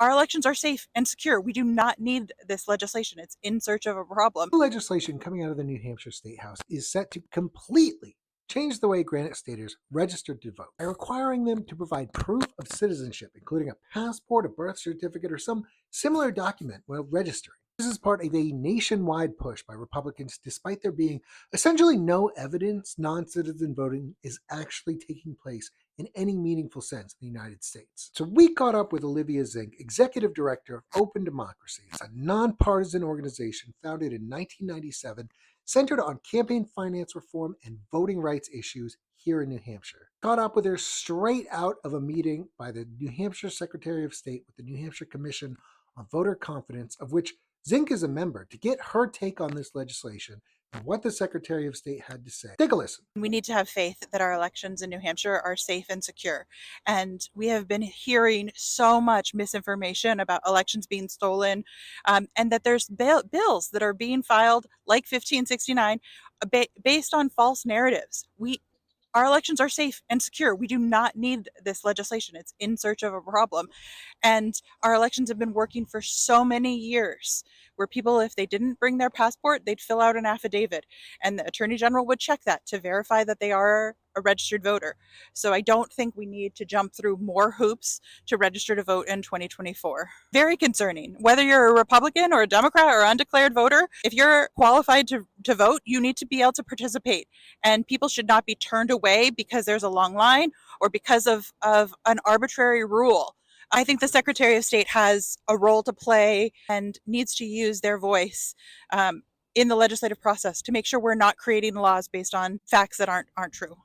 our elections are safe and secure. We do not need this legislation. It's in search of a problem. The legislation coming out of the New Hampshire State House is set to completely change the way Granite Staters registered to vote by requiring them to provide proof of citizenship, including a passport, a birth certificate, or some similar document while registering. This is part of a nationwide push by Republicans, despite there being essentially no evidence non-citizen voting is actually taking place in any meaningful sense in the United States. So we caught up with Olivia Zink, Executive Director of Open Democracy. It's a nonpartisan organization founded in 1997 centered on campaign finance reform and voting rights issues here in New Hampshire. Caught up with her straight out of a meeting by the New Hampshire Secretary of State with the New Hampshire Commission on Voter Confidence, of which Zink is a member, to get her take on this legislation and what the Secretary of State had to say. Take a listen. We need to have faith that our elections in New Hampshire are safe and secure. And we have been hearing so much misinformation about elections being stolen, and that there's bills that are being filed like 1569 based on false narratives. Our elections are safe and secure. We do not need this legislation. It's in search of a problem. And our elections have been working for so many years where people, if they didn't bring their passport, they'd fill out an affidavit and the attorney general would check that to verify that they are a registered voter. So I don't think we need to jump through more hoops to register to vote in 2024. Very concerning. Whether you're a Republican or a Democrat or undeclared voter, if you're qualified to vote, you need to be able to participate. And people should not be turned away because there's a long line or because of an arbitrary rule. I think the Secretary of State has a role to play and needs to use their voice in the legislative process to make sure we're not creating laws based on facts that aren't true.